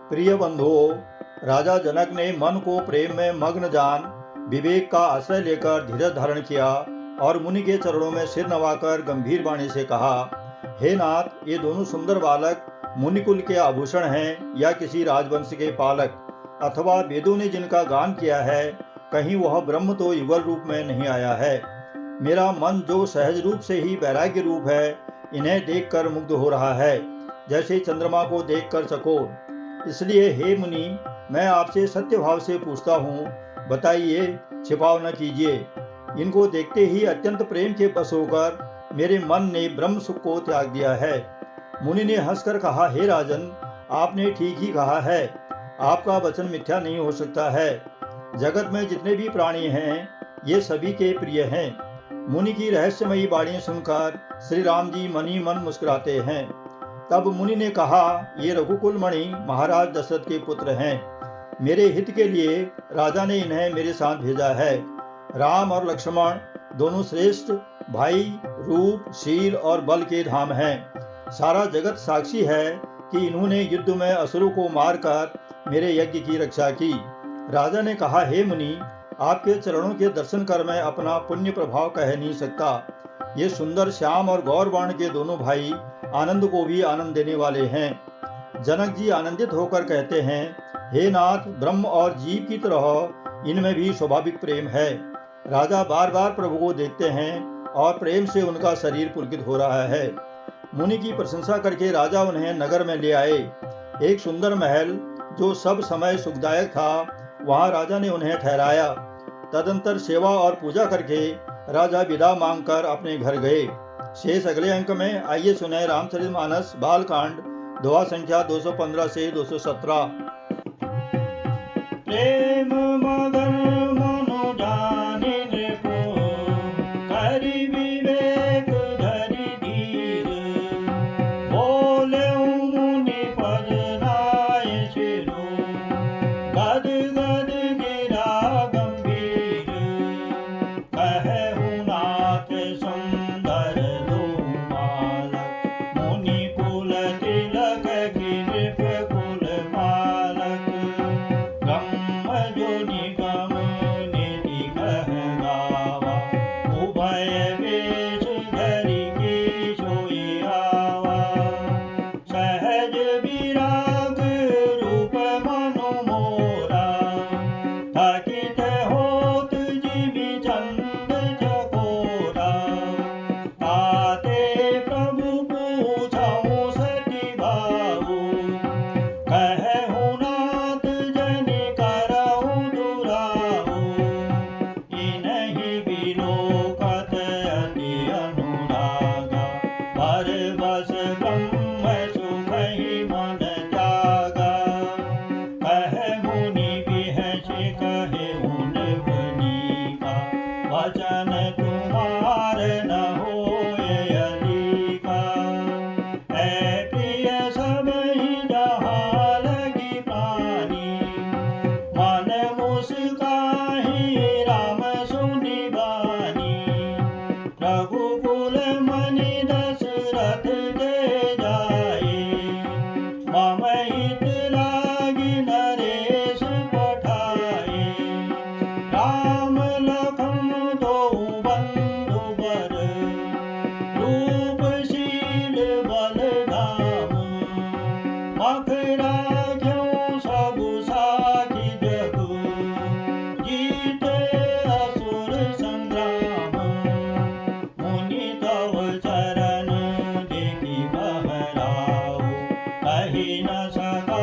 प्रिय बंधुओं, राजा जनक ने मन को प्रेम में मग्न जान विवेक का आश्रय लेकर धीरज धारण किया और मुनि के चरणों में सिर नवाकर गंभीर वाणी से कहा, हे नाथ, ये दोनों सुंदर बालक मुनिकुल के आभूषण हैं या किसी राजवंश के पालक, अथवा वेदों ने जिनका गान किया है, कहीं वह ब्रह्म तो युगल रूप में नहीं आया है। मेरा मन जो सहज रूप से ही वैराग्य रूप है, इन्हें देखकर मुग्ध हो रहा है, जैसे चंद्रमा को देखकर चकोर। इसलिए हे मुनि, मैं आपसे सत्य भाव से पूछता हूँ, बताइए, छिपाव न कीजिए। इनको देखते ही अत्यंत प्रेम के बस होकर मेरे मन ने ब्रह्म सुख को त्याग दिया है। मुनि ने हंसकर कहा, हे राजन, आपने ठीक ही कहा है, आपका वचन मिथ्या नहीं हो सकता है। जगत में जितने भी प्राणी हैं, ये सभी के प्रिय हैं। मुनि की रहस्यमयी वाणी सुनकर श्री राम जी मन ही मन मुस्कुराते हैं। तब मुनि ने कहा, ये रघुकुल मणि महाराज दशरथ के पुत्र हैं। मेरे हित के लिए राजा ने इन्हें मेरे साथ भेजा है। राम और लक्ष्मण दोनों श्रेष्ठ भाई रूप, शील और बल के धाम हैं। सारा जगत साक्षी है कि इन्होंने युद्ध में असुरों को मारकर मेरे यज्ञ की रक्षा की। राजा ने कहा, हे मुनि, आपके चरणों के दर्शन कर मैं अपना पुण्य प्रभाव कह नहीं सकता। ये सुंदर श्याम और गौरवर्ण के दोनों भाई आनंद को भी आनंद देने वाले हैं। जनक जी आनंदित होकर कहते हैं, हे नाथ, ब्रह्म और जीव की तरह इनमें भी स्वाभाविक प्रेम है। राजा बार बार प्रभु को देखते हैं और प्रेम से उनका शरीर पुलकित हो रहा है। मुनि की प्रशंसा करके राजा उन्हें नगर में ले आए। एक सुंदर महल जो सब समय सुखदायक था, वहां राजा ने उन्हें ठहराया। तदंतर सेवा और पूजा करके राजा विदा मांगकर अपने घर गए। शेष अगले अंक में। आइए सुने रामचरितमानस बालकांड, दोहा संख्या 215 से 217। प्रेम मगन मनो जाने नृपो, करि विवेक धरि धीर, बोले मुनि पद नाय सिरो, गद गद गिरा गंभीर, कहु नाथ सुंदर दो बालक, मुनि कुल तिलक की नृप कुल पालक, गम जो निगम निधि कह गावा, उभय वेश धरि के सोई आवा, सहज विराग रूप मनु मोरा, थकित होत जीवी चंद चकोरा, ताते प्रभु पूछऊ सति भाऊ, कहु नाथ जनि करऊ दुराऊ, इनहि विलोकत अति अनुरागा, परवश ब्रह्म सुखहि मन त्यागा, कह मुनि बिहसि कहे उन बनीका, वचन तुम्हार न होय अलीका, ऐ प्रिय सबहि जहाँ लगी प्राणी, मन मुस्काहि राम सुनि बानी, रघुकुल मनि दशरथ ते जाए, मम हित लागी नरेश पठाए, राम लखन दोउ बंधु बर, रूप शील बल धाम, मखरा क्यों सबु साखी जग, जीते असुर संग्राम, मुनि तव चरण देखि बहराऊ, कहि न सका